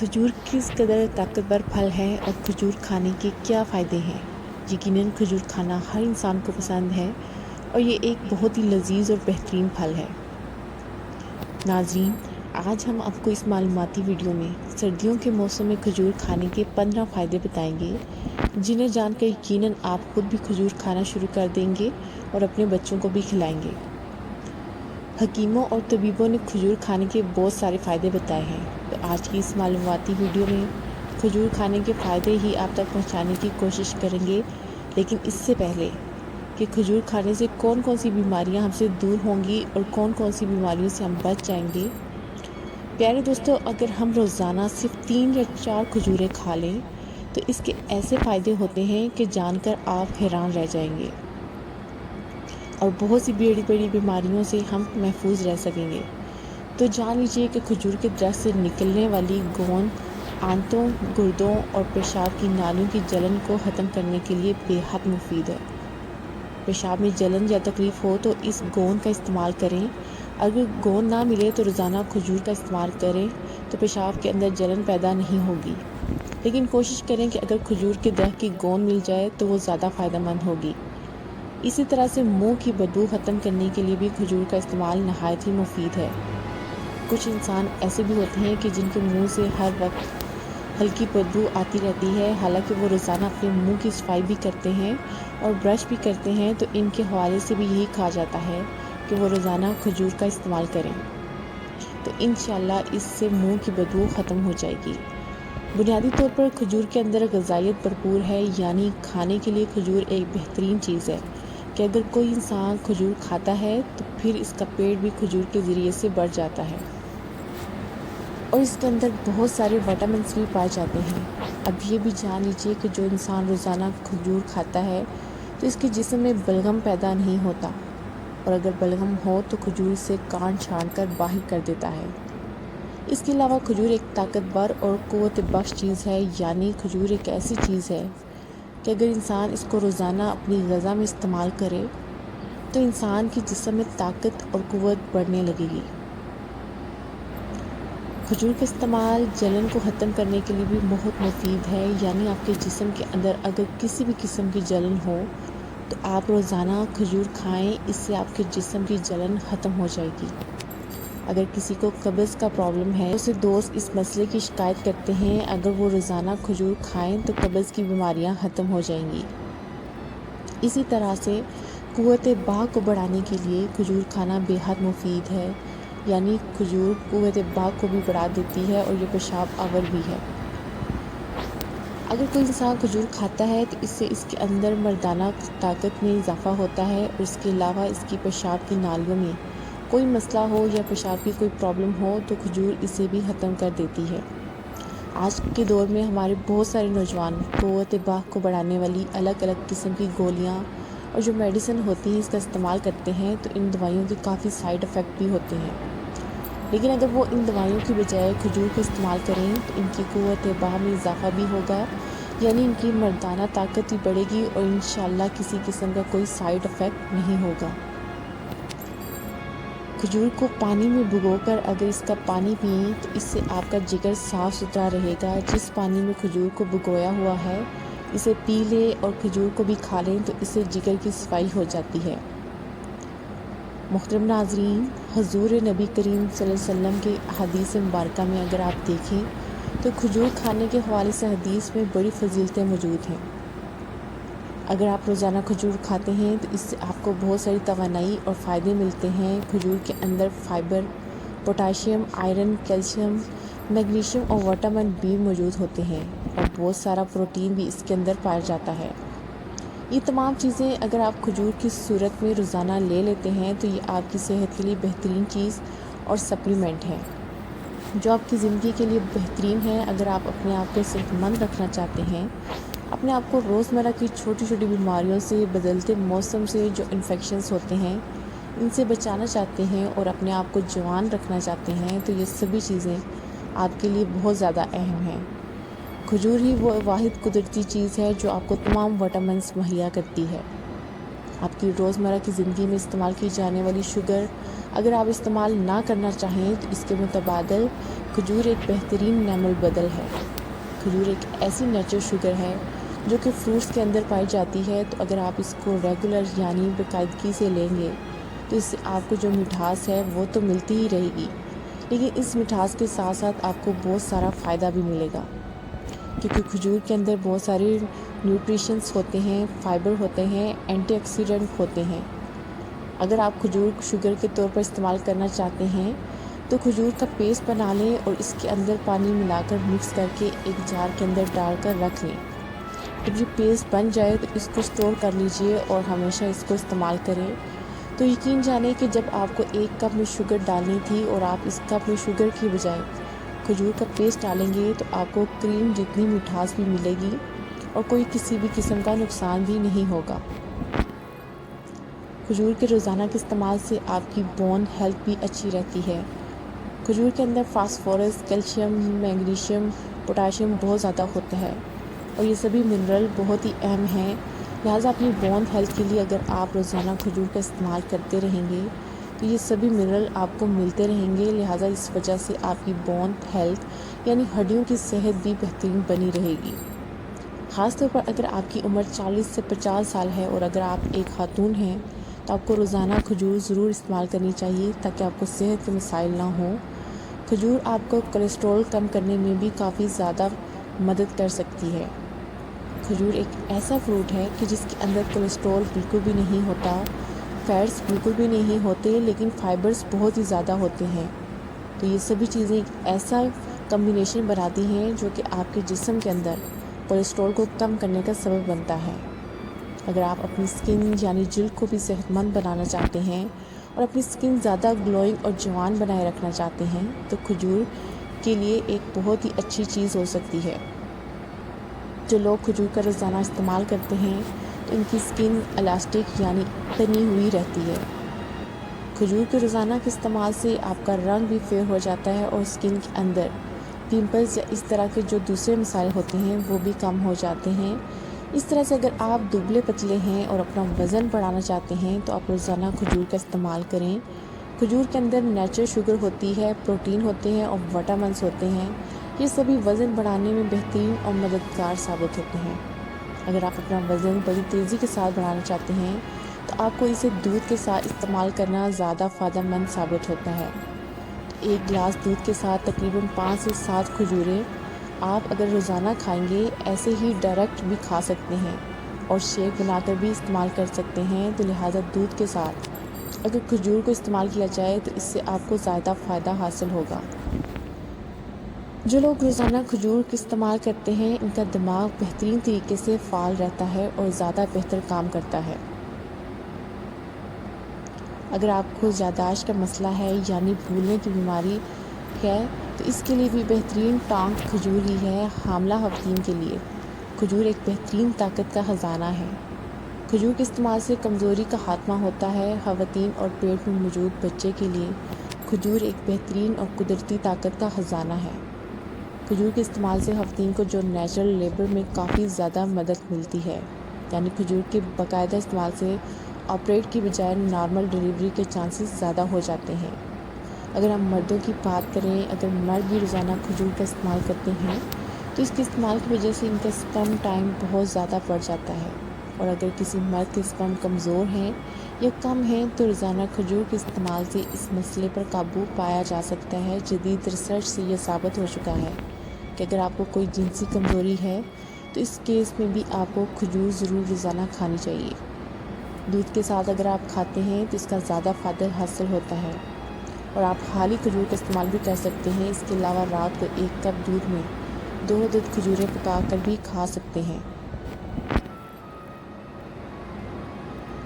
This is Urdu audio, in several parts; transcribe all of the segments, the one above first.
کھجور کس قدر طاقتور پھل ہے اور کھجور کھانے کے کیا فائدے ہیں؟ یقیناً کھجور کھانا ہر انسان کو پسند ہے اور یہ ایک بہت ہی لذیذ اور بہترین پھل ہے۔ ناظرین، آج ہم آپ کو اس معلوماتی ویڈیو میں سردیوں کے موسم میں کھجور کھانے کے 15 فائدے بتائیں گے، جنہیں جان کر یقیناً آپ خود بھی کھجور کھانا شروع کر دیں گے اور اپنے بچوں کو بھی کھلائیں گے۔ حکیموں اور طبیبوں نے کھجور کھانے کے بہت سارے فائدے بتائے ہیں، تو آج کی اس معلوماتی ویڈیو میں کھجور کھانے کے فائدے ہی آپ تک پہنچانے کی کوشش کریں گے، لیکن اس سے پہلے کہ کھجور کھانے سے کون کون سی بیماریاں ہم سے دور ہوں گی اور کون کون سی بیماریوں سے ہم بچ جائیں گے۔ پیارے دوستو، اگر ہم روزانہ صرف 3 یا 4 کھجوریں کھا لیں تو اس کے ایسے فائدے ہوتے ہیں کہ جان کر آپ حیران رہ جائیں گے، اور بہت سی بڑی بڑی بیماریوں سے ہم محفوظ رہ سکیں گے۔ تو جان لیجیے کہ کھجور کے درخت سے نکلنے والی گوند آنتوں، گردوں اور پیشاب کی نالیوں کی جلن کو ختم کرنے کے لیے بے حد مفید ہے۔ پیشاب میں جلن یا تکلیف ہو تو اس گوند کا استعمال کریں۔ اگر گوند نہ ملے تو روزانہ کھجور کا استعمال کریں تو پیشاب کے اندر جلن پیدا نہیں ہوگی، لیکن کوشش کریں کہ اگر کھجور کے درخت کی گوند مل جائے تو وہ زیادہ فائدہ مند ہوگی۔ اسی طرح سے منہ کی بدبو ختم کرنے کے لیے بھی کھجور کا استعمال نہایت ہی مفید ہے۔ کچھ انسان ایسے بھی ہوتے ہیں کہ جن کے منہ سے ہر وقت ہلکی بدبو آتی رہتی ہے، حالانکہ وہ روزانہ اپنے منہ کی صفائی بھی کرتے ہیں اور برش بھی کرتے ہیں، تو ان کے حوالے سے بھی یہی کہا جاتا ہے کہ وہ روزانہ کھجور کا استعمال کریں، تو انشاءاللہ اس سے منہ کی بدبو ختم ہو جائے گی۔ بنیادی طور پر کھجور کے اندر غذائیت بھرپور ہے، یعنی کھانے کے لیے کھجور ایک بہترین چیز ہے کہ اگر کوئی انسان کھجور کھاتا ہے تو پھر اس کا پیٹ بھی کھجور کے ذریعے سے بڑھ جاتا ہے، اور اس کے اندر بہت سارے وٹامنس بھی پائے جاتے ہیں۔ اب یہ بھی جان لیجیے کہ جو انسان روزانہ کھجور کھاتا ہے تو اس کے جسم میں بلغم پیدا نہیں ہوتا، اور اگر بلغم ہو تو کھجور اسے کاٹ چھان کر باہر کر دیتا ہے۔ اس کے علاوہ کھجور ایک طاقتور اور قوت بخش چیز ہے، یعنی کھجور ایک ایسی چیز ہے کہ اگر انسان اس کو روزانہ اپنی غذا میں استعمال کرے تو انسان کے جسم میں طاقت اور قوت بڑھنے لگے گی۔ کھجور کا استعمال جلن کو ختم کرنے کے لیے بھی بہت مفید ہے، یعنی آپ کے جسم کے اندر اگر کسی بھی قسم کی جلن ہو تو آپ روزانہ کھجور کھائیں، اس سے آپ کے جسم کی جلن ختم ہو جائے گی۔ اگر کسی کو قبض کا پرابلم ہے، اسے دوست اس مسئلے کی شکایت کرتے ہیں، اگر وہ روزانہ کھجور کھائیں تو قبض کی بیماریاں ختم ہو جائیں گی۔ اسی طرح سے قوت باہ کو بڑھانے کے لیے کھجور کھانا بے حد مفید ہے، یعنی کھجور قوت باہ کو بھی بڑھا دیتی ہے اور یہ پیشاب آور بھی ہے۔ اگر کوئی انسان کھجور کھاتا ہے تو اس سے اس کے اندر مردانہ طاقت میں اضافہ ہوتا ہے، اور اس کے علاوہ اس کی پیشاب کی نالیوں میں کوئی مسئلہ ہو یا پیشاب کی کوئی پرابلم ہو تو کھجور اسے بھی ختم کر دیتی ہے۔ آج کے دور میں ہمارے بہت سارے نوجوان قوت باہ کو بڑھانے والی الگ الگ قسم کی گولیاں اور جو میڈیسن ہوتی ہیں اس کا استعمال کرتے ہیں، تو ان دوائیوں کے کافی سائیڈ افیکٹ بھی ہوتے ہیں، لیکن اگر وہ ان دوائیوں کی بجائے کھجور کو استعمال کریں تو ان کی قوت باہ میں اضافہ بھی ہوگا، یعنی ان کی مردانہ طاقت بھی بڑھے گی اور انشاءاللہ کسی قسم کا کوئی سائیڈ افیکٹ نہیں ہوگا۔ کھجور کو پانی میں بھگو کر اگر اس کا پانی پئیں تو اس سے آپ کا جگر صاف ستھرا رہے گا۔ جس پانی میں کھجور کو بھگویا ہوا ہے اسے پی لیں اور کھجور کو بھی کھا لیں تو اس سے جگر کی صفائی ہو جاتی ہے۔ محترم ناظرین، حضور نبی کریم صلی اللہ علیہ وسلم کے احادیث مبارکہ میں اگر آپ دیکھیں تو کھجور کھانے کے حوالے سے حدیث میں بڑی فضیلتیں موجود ہیں۔ اگر آپ روزانہ کھجور کھاتے ہیں تو اس سے آپ کو بہت ساری توانائی اور فائدے ملتے ہیں۔ کھجور کے اندر fibre, potassium, iron, calcium, magnesium اور وٹامن بی موجود ہوتے ہیں، اور بہت سارا پروٹین بھی اس کے اندر پایا جاتا ہے۔ یہ تمام چیزیں اگر آپ کھجور کی صورت میں روزانہ لے لیتے ہیں تو یہ آپ کی صحت کے لیے بہترین چیز اور سپلیمنٹ ہے جو آپ کی زندگی کے لیے بہترین ہے۔ اگر آپ اپنے آپ کو صحت مند رکھنا چاہتے ہیں، اپنے آپ کو روزمرہ کی چھوٹی چھوٹی بیماریوں سے، بدلتے موسم سے جو انفیکشنز ہوتے ہیں ان سے بچانا چاہتے ہیں، اور اپنے آپ کو جوان رکھنا چاہتے ہیں، تو یہ سبھی چیزیں آپ کے لیے بہت زیادہ اہم ہیں۔ کھجور ہی وہ واحد قدرتی چیز ہے جو آپ کو تمام وٹامنس مہیا کرتی ہے۔ آپ کی روزمرہ کی زندگی میں استعمال کی جانے والی شوگر، اگر آپ استعمال نہ کرنا چاہیں تو اس کے متبادل کھجور ایک بہترین نعم البدل ہے۔ کھجور ایک ایسی نیچرل شوگر ہے جو کہ فروٹس کے اندر پائی جاتی ہے، تو اگر آپ اس کو ریگولر یعنی باقاعدگی سے لیں گے تو اس سے آپ کو جو مٹھاس ہے وہ تو ملتی ہی رہے گی، لیکن اس مٹھاس کے ساتھ ساتھ آپ کو بہت سارا فائدہ بھی ملے گا، کیونکہ کھجور کے اندر بہت سارے نیوٹریشنز ہوتے ہیں، فائبر ہوتے ہیں، اینٹی آکسیڈنٹ ہوتے ہیں۔ اگر آپ کھجور شوگر کے طور پر استعمال کرنا چاہتے ہیں تو کھجور کا پیسٹ بنا لیں اور اس کے اندر پانی ملا کر مکس کر کے ایک جار کے اندر ڈال کر رکھ لیں۔ جب یہ پیسٹ بن جائے تو اس کو اسٹور کر لیجئے اور ہمیشہ اس کو استعمال کریں۔ تو یقین جانیں کہ جب آپ کو ایک کپ میں شوگر ڈالنی تھی اور آپ اس کپ میں شوگر کی بجائے کھجور کا پیسٹ ڈالیں گے تو آپ کو کریم جتنی مٹھاس بھی ملے گی اور کوئی کسی بھی قسم کا نقصان بھی نہیں ہوگا۔ کھجور کے روزانہ کے استعمال سے آپ کی بون ہیلتھ بھی اچھی رہتی ہے۔ کھجور کے اندر فاسفورس، کیلشیم، میگنیشیم، پوٹاشیم بہت زیادہ ہوتا ہے اور یہ سبھی منرل بہت ہی اہم ہیں، لہٰذا اپنی بون ہیلتھ کے لیے اگر آپ روزانہ کھجور کا استعمال کرتے رہیں گے تو یہ سبھی منرل آپ کو ملتے رہیں گے، لہٰذا اس وجہ سے آپ کی بون ہیلتھ یعنی ہڈیوں کی صحت بھی بہترین بنی رہے گی۔ خاص طور پر اگر آپ کی عمر 40 سے 50 سال ہے اور اگر آپ ایک خاتون ہیں تو آپ کو روزانہ کھجور ضرور استعمال کرنی چاہیے تاکہ آپ کو صحت کے مسائل نہ ہوں۔ کھجور آپ کو کولیسٹرول کم کرنے میں بھی کافی زیادہ مدد کر سکتی ہے۔ کھجور ایک ایسا فروٹ ہے کہ جس کے اندر کولیسٹرول بالکل بھی نہیں ہوتا، فیٹس بالکل بھی نہیں ہوتے، لیکن فائبرز بہت ہی زیادہ ہوتے ہیں۔ تو یہ سبھی چیزیں ایک ایسا کمبینیشن بناتی ہیں جو کہ آپ کے جسم کے اندر کولیسٹرول کو کم کرنے کا سبب بنتا ہے۔ اگر آپ اپنی سکن یعنی جلد کو بھی صحت مند بنانا چاہتے ہیں اور اپنی سکن زیادہ گلوئنگ اور جوان بنائے رکھنا چاہتے ہیں تو کھجور کے لیے ایک بہت ہی اچھی چیز ہو سکتی ہے۔ جو لوگ کھجور کا روزانہ استعمال کرتے ہیں تو ان کی سکن الاسٹک یعنی تنی ہوئی رہتی ہے۔ کھجور کے روزانہ کے استعمال سے آپ کا رنگ بھی فیئر ہو جاتا ہے اور سکن کے اندر پمپلز یا اس طرح کے جو دوسرے مسائل ہوتے ہیں وہ بھی کم ہو جاتے ہیں۔ اس طرح سے اگر آپ دبلے پتلے ہیں اور اپنا وزن بڑھانا چاہتے ہیں تو آپ روزانہ کھجور کا استعمال کریں۔ کھجور کے اندر نیچرل شوگر ہوتی ہے، پروٹین ہوتے ہیں اور وٹامنس ہوتے ہیں، یہ سبھی وزن بڑھانے میں بہترین اور مددگار ثابت ہوتے ہیں۔ اگر آپ اپنا وزن بڑی تیزی کے ساتھ بڑھانا چاہتے ہیں تو آپ کو اسے دودھ کے ساتھ استعمال کرنا زیادہ فائدہ مند ثابت ہوتا ہے۔ ایک گلاس دودھ کے ساتھ تقریباً 5 سے 7 کھجوریں آپ اگر روزانہ کھائیں گے ایسے ہی ڈائریکٹ بھی کھا سکتے ہیں اور شیک بنا کر بھی استعمال کر سکتے ہیں، تو لہٰذا دودھ کے ساتھ اگر کھجور کو استعمال کیا جائے تو اس سے آپ کو زیادہ فائدہ حاصل ہوگا۔ جو لوگ روزانہ کھجور کا استعمال کرتے ہیں ان کا دماغ بہترین طریقے سے فعال رہتا ہے اور زیادہ بہتر کام کرتا ہے۔ اگر آپ کو یادداشت کا مسئلہ ہے یعنی بھولنے کی بیماری ہے تو اس کے لیے بھی بہترین ٹانک کھجور ہی ہے۔ حاملہ خواتین کے لیے کھجور ایک بہترین طاقت کا خزانہ ہے۔ کھجور کے استعمال سے کمزوری کا خاتمہ ہوتا ہے۔ خواتین اور پیٹ میں موجود بچے کے لیے کھجور ایک بہترین اور قدرتی طاقت کا خزانہ ہے۔ کھجور کے استعمال سے خواتین کو جو نیچرل لیبر میں کافی زیادہ مدد ملتی ہے، یعنی کھجور کے باقاعدہ استعمال سے آپریٹ کی بجائے نارمل ڈیلیوری کے چانسز زیادہ ہو جاتے ہیں۔ اگر ہم مردوں کی بات کریں، اگر مرد بھی روزانہ کھجور کا استعمال کرتے ہیں تو اس کے استعمال کی وجہ سے ان کا سپرم ٹائم بہت زیادہ بڑھ جاتا ہے، اور اگر کسی مرد کے سپرم کمزور ہیں یا کم ہیں تو روزانہ کھجور کے استعمال سے اس مسئلے پر قابو پایا جا سکتا ہے۔ جدید ریسرچ سے یہ ثابت ہو چکا ہے کہ اگر آپ کو کوئی جنسی کمزوری ہے تو اس کیس میں بھی آپ کو کھجور ضرور روزانہ کھانی چاہیے۔ دودھ کے ساتھ اگر آپ کھاتے ہیں تو اس کا زیادہ فائدہ حاصل ہوتا ہے، اور آپ خالی کھجور کا استعمال بھی کر سکتے ہیں۔ اس کے علاوہ رات کو 1 کپ دودھ میں 2 عدد کھجوریں پکا کر بھی کھا سکتے ہیں۔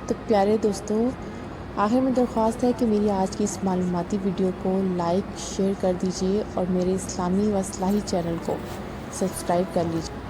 تو پیارے دوستوں، آخر میں درخواست ہے کہ میری آج کی اس معلوماتی ویڈیو کو لائک شیئر کر دیجیے اور میرے اسلامی و اصلاحی چینل کو سبسکرائب کر لیجیے۔